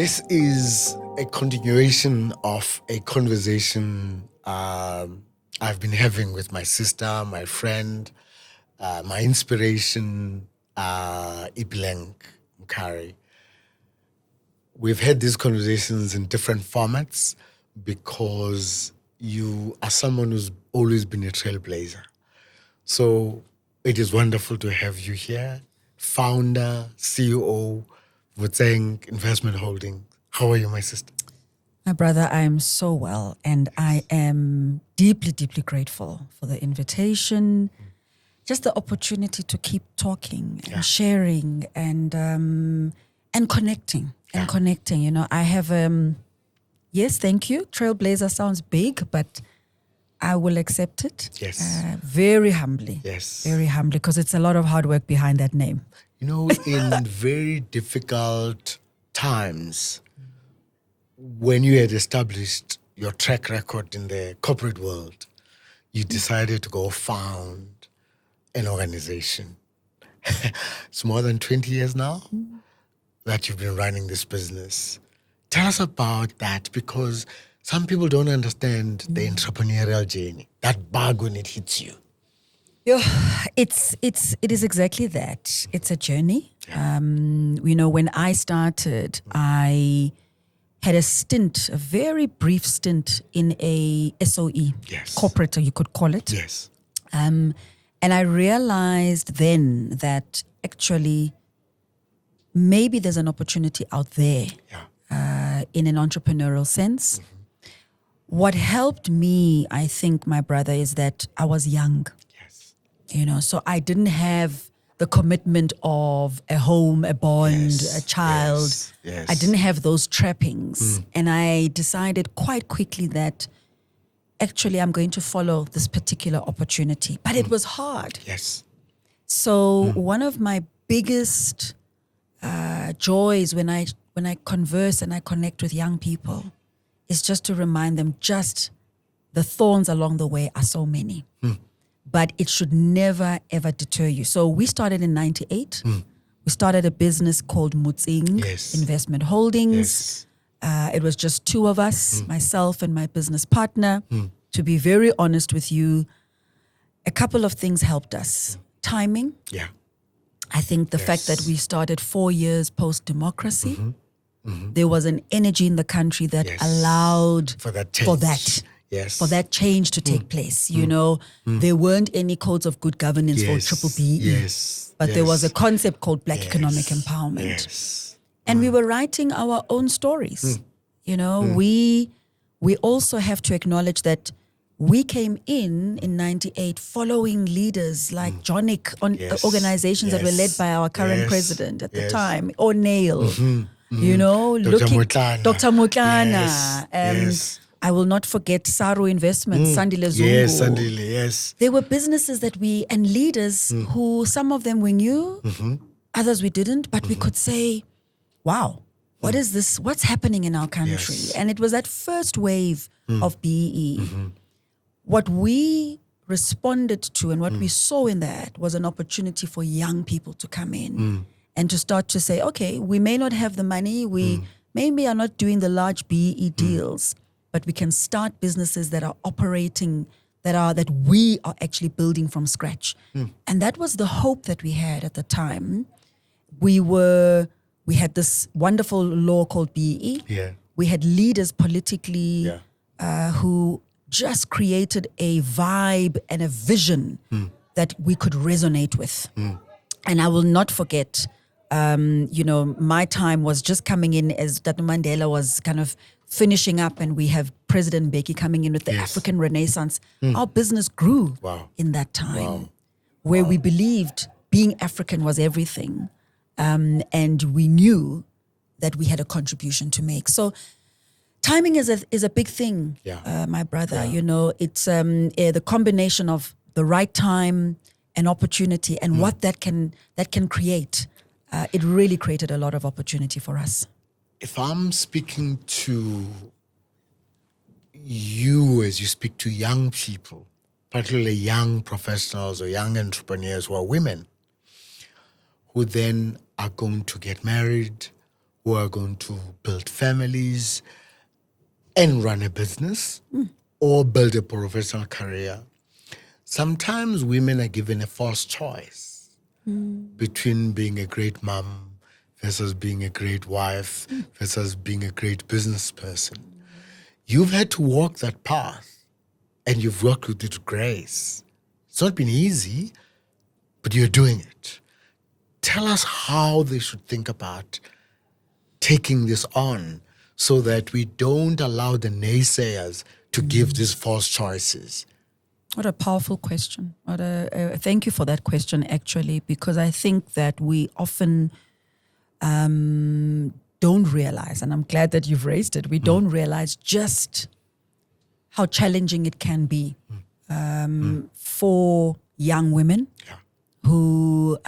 This is a continuation of a conversation I've been having with my sister, my friend, my inspiration, Ipeleng Mkhari. We've had these conversations in different formats because you are someone who's always been a trailblazer. So it is wonderful to have you here, founder, CEO, Motseng Investment Holding. How are you, my sister? My brother, I am so well, and I am deeply, deeply grateful for the invitation, just the opportunity to keep talking and sharing and connecting and connecting. You know, I have yes, thank you. Trailblazer sounds big, but I will accept it. Yes. Very humbly. Yes. Very humbly, because it's a lot of hard work behind that name. You know, in very difficult times, when you had established your track record in the corporate world, you decided to go found an organization. It's more than 20 years now that you've been running this business. Tell us about that, because some people don't understand the entrepreneurial journey, that bug when it hits you. Yeah, it is exactly that. It's a journey. You know, when I started, I had a very brief stint in a SOE, corporate, you could call it. Yes. And I realized then that actually maybe there's an opportunity out there in an entrepreneurial sense. What helped me, I think, my brother, is that I was young. You know, so I didn't have the commitment of a home, a bond, a child. Yes. I didn't have those trappings. And I decided quite quickly that actually I'm going to follow this particular opportunity. But it was hard. Yes. So one of my biggest joys when I converse and I connect with young people is just to remind them just the thorns along the way are so many. But it should never, ever deter you. So we started in 98. We started a business called Motseng Investment Holdings. It was just two of us, myself and my business partner. To be very honest with you, a couple of things helped us. Timing. Yeah. I think the fact that we started 4 years post-democracy, there was an energy in the country that allowed for that change. For that change to take place. You know, there weren't any codes of good governance for triple BE, but there was a concept called Black Economic Empowerment. And we were writing our own stories. You know, we also have to acknowledge that we came in 98 following leaders like Jonic on organizations that were led by our current president at the time, O'Neill, you know, Dr. Mutlana. I will not forget Saru Investments, Sandile Zungu. Yes, Sandile, yes. There were businesses that and leaders who some of them we knew, others we didn't, but we could say, wow, what is this? What's happening in our country? And it was that first wave of BEE. What we responded to and what we saw in that was an opportunity for young people to come in and to start to say, okay, we may not have the money, we maybe are not doing the large BEE deals, but we can start businesses that are operating, that we are actually building from scratch. And that was the hope that we had at the time. We had this wonderful law called BEE. We had leaders politically who just created a vibe and a vision that we could resonate with. And I will not forget, you know, my time was just coming in as Dr. Mandela was kind of finishing up, and we have President Mbeki coming in with the African Renaissance. Our business grew in that time, where we believed being African was everything, and we knew that we had a contribution to make. So timing is a big thing, my brother. You know, it's the combination of the right time and opportunity, and what that can create. It really created a lot of opportunity for us. If I'm speaking to you as you speak to young people, particularly young professionals or young entrepreneurs who are women, who then are going to get married, who are going to build families and run a business or build a professional career, sometimes women are given a false choice between being a great mom versus being a great wife versus being a great business person. You've had to walk that path and you've worked with it with grace. It's not been easy, but you're doing it. Tell us how they should think about taking this on so that we don't allow the naysayers to give these false choices. What a powerful question. Thank you for that question, actually, because I think that we often don't realize, and I'm glad that you've raised it, we don't realize just how challenging it can be for young women who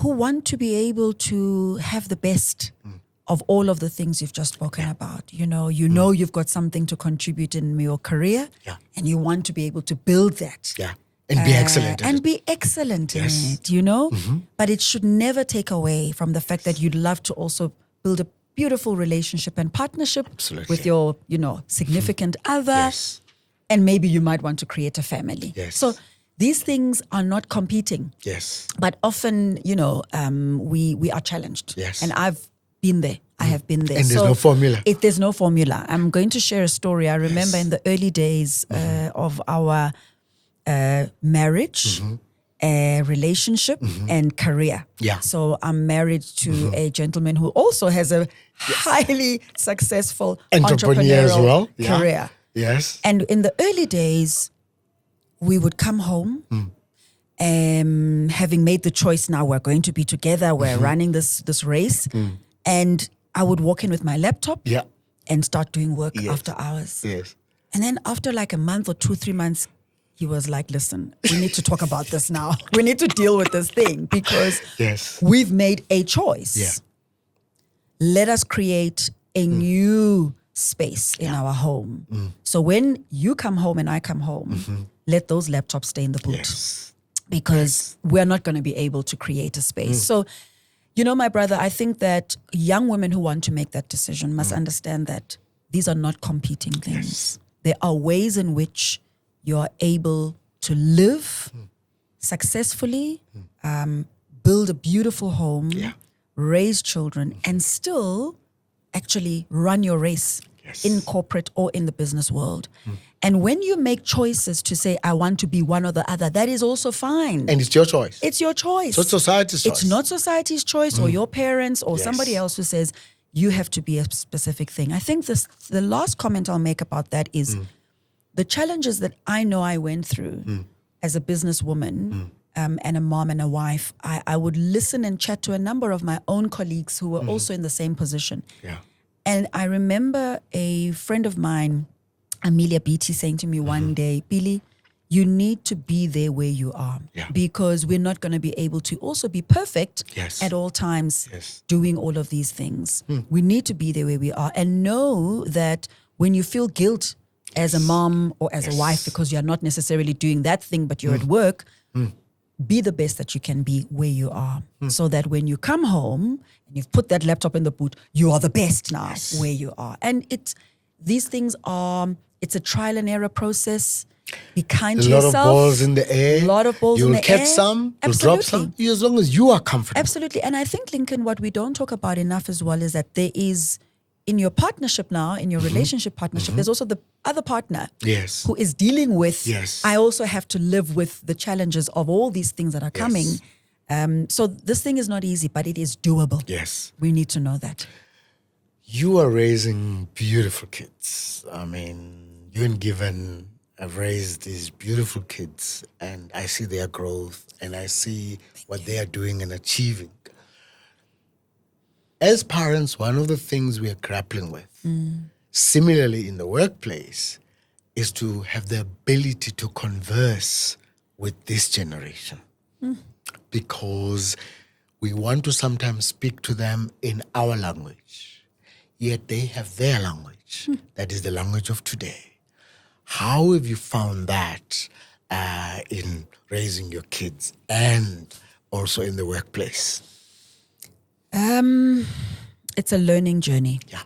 want to be able to have the best of all of the things you've just spoken about. You know, you've got something to contribute in your career, and you want to be able to build that. And be excellent. And be excellent in it, you know? But it should never take away from the fact that you'd love to also build a beautiful relationship and partnership with your, significant other. And maybe you might want to create a family. So these things are not competing. But often, we are challenged. And I've been there. I have been there. And there's no formula. There's no formula. I'm going to share a story. I remember in the early days of our marriage, relationship, and career. So I'm married to a gentleman who also has a highly successful entrepreneurial career. And in the early days, we would come home, having made the choice now we're going to be together, we're running this race, and I would walk in with my laptop and start doing work after hours. And then after like a month or 2-3 months, he was like, listen, we need to talk about this now. We need to deal with this thing because we've made a choice. Let us create a new space in our home. So when you come home and I come home, let those laptops stay in the boot because we're not going to be able to create a space. So, my brother, I think that young women who want to make that decision must understand that these are not competing things. There are ways in which you are able to live successfully, build a beautiful home, raise children, and still actually run your race in corporate or in the business world. And when you make choices to say, I want to be one or the other, that is also fine. And it's your choice. It's your choice. It's not society's choice. It's not society's choice or your parents or somebody else who says, you have to be a specific thing. I think the last comment I'll make about that is the challenges that I know I went through as a businesswoman and a mom and a wife. I would listen and chat to a number of my own colleagues who were also in the same position. And I remember a friend of mine, Amelia Beatty, saying to me one day, Billy, you need to be there where you are because we're not going to be able to also be perfect at all times doing all of these things. We need to be there where we are and know that when you feel guilt as a mom or as a wife because you're not necessarily doing that thing but you're at work, be the best that you can be where you are so that when you come home and you've put that laptop in the boot, you are the best now where you are. And these things are, it's a trial and error process. Be kind to yourself. A lot of balls in the air. A lot of balls in the air. You'll catch some, you'll drop some, as long as you are comfortable. Absolutely. And I think, Lincoln, what we don't talk about enough as well is that there is, in your partnership now, in your relationship partnership, there's also the other partner who is dealing with, I also have to live with the challenges of all these things that are coming. So this thing is not easy, but it is doable. We need to know that. You are raising beautiful kids. I mean, you and Given have raised these beautiful kids, and I see their growth, and I see what they are doing and achieving. As parents, one of the things we are grappling with, similarly in the workplace, is to have the ability to converse with this generation. Because we want to sometimes speak to them in our language, yet they have their language. That is the language of today. How have you found that in raising your kids and also in the workplace? it's a learning journey. Yeah.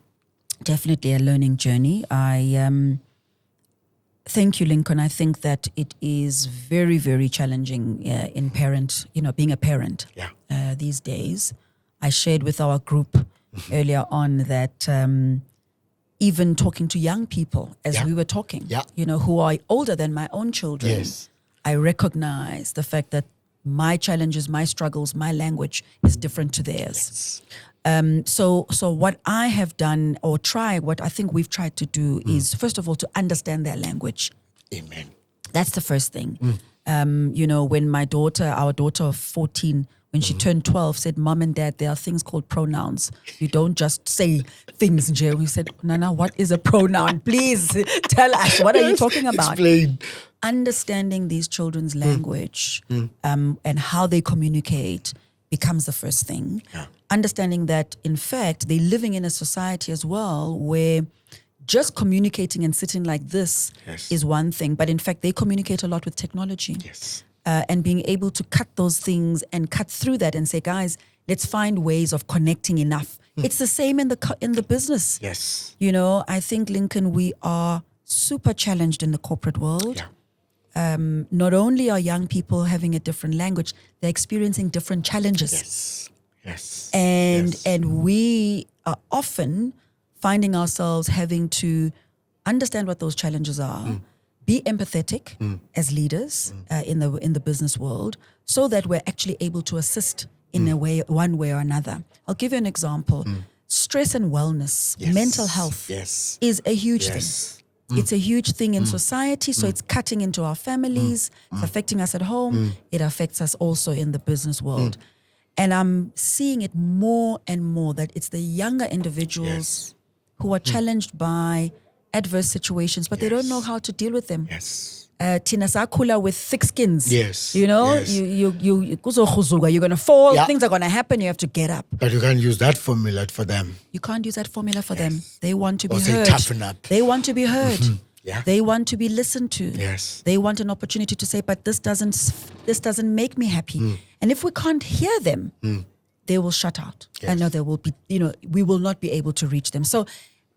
Definitely a learning journey. I thank you, Lincoln. I think that it is very, very challenging being a parent these days. I shared with our group earlier on that even talking to young people as we were talking, who are older than my own children, I recognize the fact that my challenges, my struggles, my language is different to theirs. So what I have done what I think we've tried to do is, first of all, to understand their language. Amen. That's the first thing. When our daughter of 14, when she turned 12, said, Mom and Dad, there are things called pronouns. You don't just say things, Jay. We said, Nana, what is a pronoun? Please tell us. What are you talking about? Explain. Understanding these children's language and how they communicate becomes the first thing. Yeah. Understanding that, in fact, they're living in a society as well where just communicating and sitting like this is one thing, but in fact, they communicate a lot with technology. Yes. And being able to cut those things and cut through that and say, guys, let's find ways of connecting enough. It's the same in the business. Yes. I think, Lincoln, we are super challenged in the corporate world. Yeah. Not only are young people having a different language, they're experiencing different challenges. Yes. And we are often finding ourselves having to understand what those challenges are, be empathetic as leaders in the business world, so that we're actually able to assist in one way or another. I'll give you an example. Stress and wellness, mental health is a huge thing. It's a huge thing in society, so it's cutting into our families, it's affecting us at home, it affects us also in the business world. And I'm seeing it more and more that it's the younger individuals who are challenged by adverse situations, but they don't know how to deal with them. Yes. Tina Sakula with thick skins. Yes. You're going to fall, things are going to happen, you have to get up. But you can't use that formula for them. You can't use that formula for them. They want to be Or heard. say toughen up. They want to be heard. Yeah. They want to be listened to. Yes. They want an opportunity to say, but this doesn't make me happy. And if we can't hear them, they will shut out. Yes. I know there will be, we will not be able to reach them. So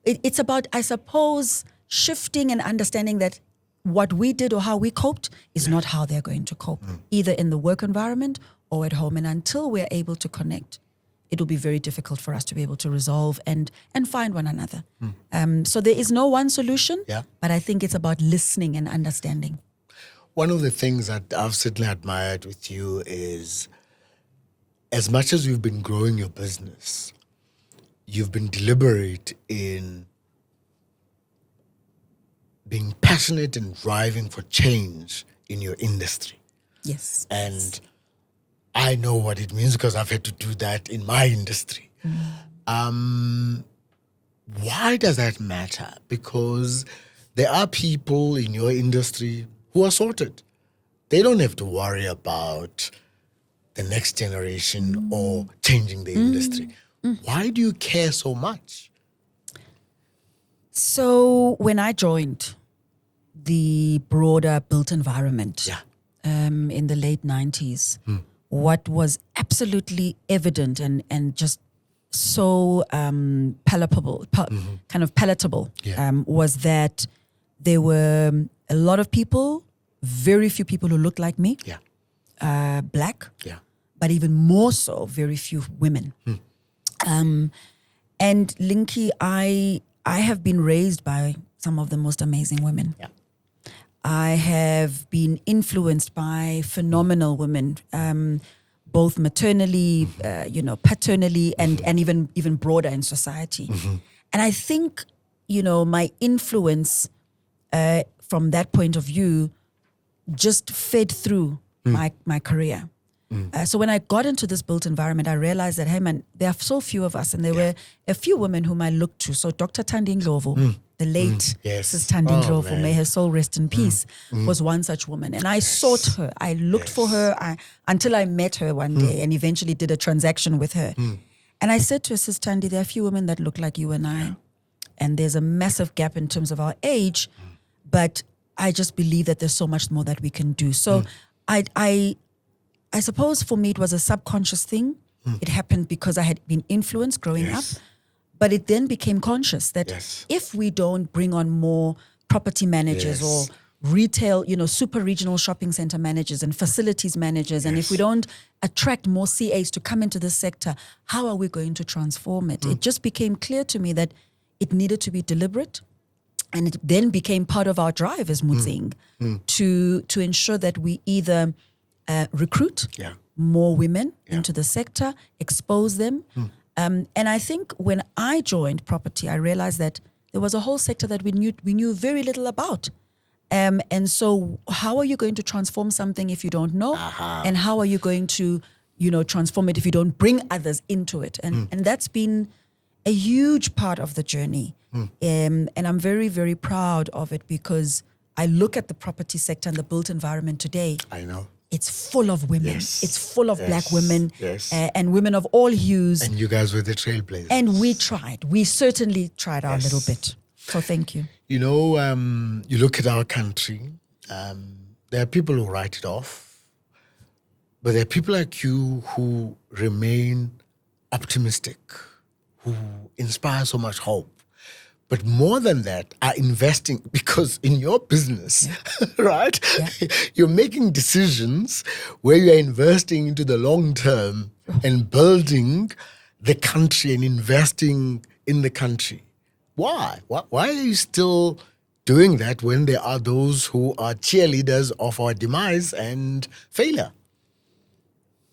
it's about, I suppose, shifting and understanding that what we did or how we coped is not how they're going to cope, either in the work environment or at home. And until we're able to connect, it will be very difficult for us to be able to resolve and find one another. So there is no one solution, but I think it's about listening and understanding. One of the things that I've certainly admired with you is, as much as you've been growing your business, you've been deliberate in being passionate and driving for change in your industry. Yes. And I know what it means because I've had to do that in my industry. Why does that matter? Because there are people in your industry who are sorted. They don't have to worry about the next generation or changing the industry. Why do you care so much? So when I joined the broader built environment in the late 90s, what was absolutely evident and just so palatable was that there were a lot of people, very few people who looked like me, black, but even more so, very few women. And Linky, I have been raised by some of the most amazing women. I have been influenced by phenomenal women, both maternally, paternally, and even broader in society. And I think, my influence from that point of view just fed through my career. So when I got into this built environment, I realized that, hey man, there are so few of us, and there were a few women whom I looked to. So Dr. Thandi Ndlovu, the late Sis Thandi Ndlovu, may her soul rest in peace, was one such woman. And I sought her. I looked for her until I met her one day and eventually did a transaction with her. And I said to her, Sis Thandi, there are a few women that look like you and I. And there's a massive gap in terms of our age, but I just believe that there's so much more that we can do. So I suppose for me it was a subconscious thing. It happened because I had been influenced growing up. But it then became conscious that Yes. if we don't bring on more property managers or retail, super regional shopping center managers and facilities managers, and if we don't attract more CAs to come into this sector, how are we going to transform it? It just became clear to me that it needed to be deliberate. And it then became part of our drive as Motseng to ensure that we either recruit more women into the sector, expose them. And I think when I joined property, I realized that there was a whole sector that we knew very little about. And so how are you going to transform something if you don't know? And how are you going to, transform it if you don't bring others into it? And that's been a huge part of the journey. And I'm very, very proud of it because I look at the property sector and the built environment today. I know. It's full of women. Yes. It's full of Black women Yes. And women of all hues. And you guys were the trailblazers. And we tried. We certainly tried our little bit. So thank you. You look at our country, there are people who write it off, but there are people like you who remain optimistic, who inspire so much hope. But more than that, are investing, because in your business, right, you're making decisions where you're investing into the long term and building the country and investing in the country. Why? Why are you still doing that when there are those who are cheerleaders of our demise and failure?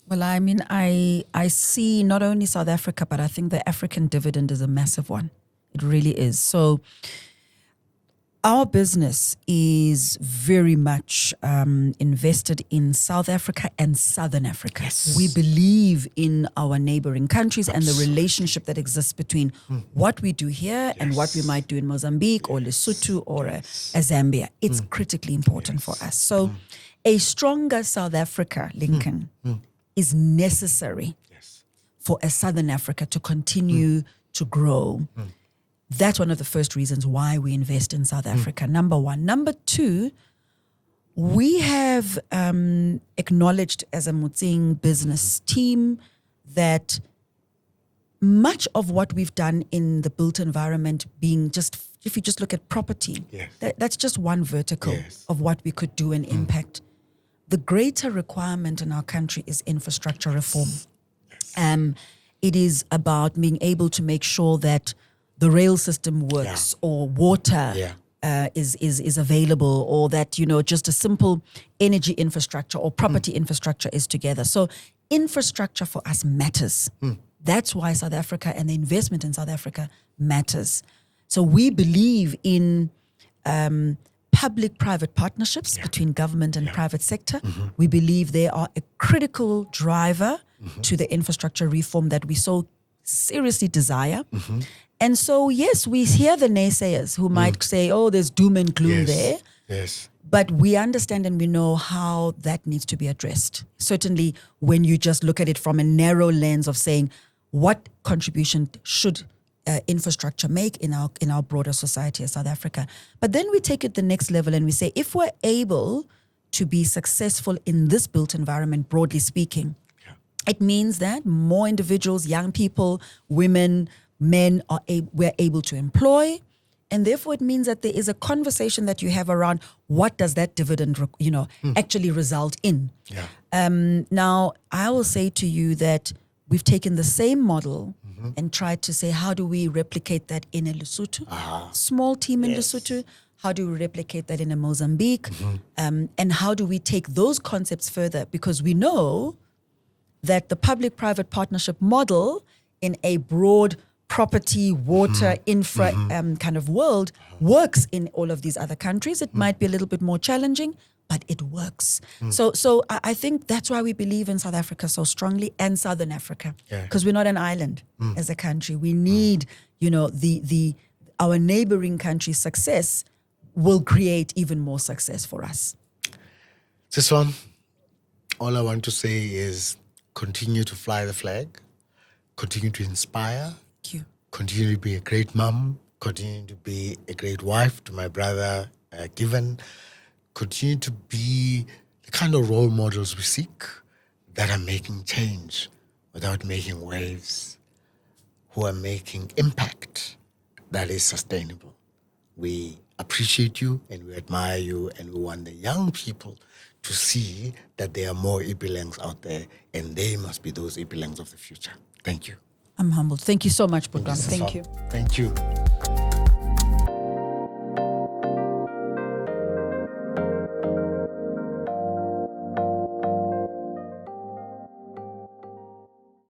Well, I mean, I see not only South Africa, but I think the African dividend is a massive one. It really is. So our business is very much invested in South Africa and Southern Africa. Yes. We believe in our neighboring countries and the relationship that exists between what we do here and what we might do in Mozambique or Lesotho or a Zambia. It's critically important for us. So a stronger South Africa, Lincoln, is necessary for a Southern Africa to continue to grow. That's one of the first reasons why we invest in South Africa, number one. Number two, we have acknowledged as a Motseng business team that much of what we've done in the built environment being just, if you just look at property, that's just one vertical of what we could do and impact. The greater requirement in our country is infrastructure reform. It is about being able to make sure that the rail system works or water is available, or that, just a simple energy infrastructure or property infrastructure is together. So infrastructure for us matters. That's why South Africa and the investment in South Africa matters. So we believe in public-private partnerships between government and private sector. We believe they are a critical driver to the infrastructure reform that we so seriously desire. And so, yes, we hear the naysayers who might say, oh, there's doom and gloom there. Yes. But we understand and we know how that needs to be addressed. Certainly when you just look at it from a narrow lens of saying, what contribution should infrastructure make in our broader society as South Africa? But then we take it the next level and we say, if we're able to be successful in this built environment, broadly speaking, it means that more individuals, young people, women, men we're able to employ, and therefore it means that there is a conversation that you have around what does that dividend, actually result in. Now, I will say to you that we've taken the same model and tried to say, how do we replicate that in a Lesotho, small team in Lesotho? How do we replicate that in a Mozambique? And how do we take those concepts further? Because we know that the public-private partnership model in a broad property, water, infra kind of world works in all of these other countries. It might be a little bit more challenging, but it works. So I think that's why we believe in South Africa so strongly, and Southern Africa, because we're not an island as a country. We need, our neighboring country's success will create even more success for us. This one, all I want to say is continue to fly the flag, continue to inspire, continue to be a great mom, continue to be a great wife to my brother, Given, continue to be the kind of role models we seek that are making change without making waves, who are making impact that is sustainable. We appreciate you and we admire you, and we want the young people to see that there are more Ipelengs out there, and they must be those Ipelengs of the future. Thank you. I'm humbled. Thank you so much, Butwan. Thank you. Thank you.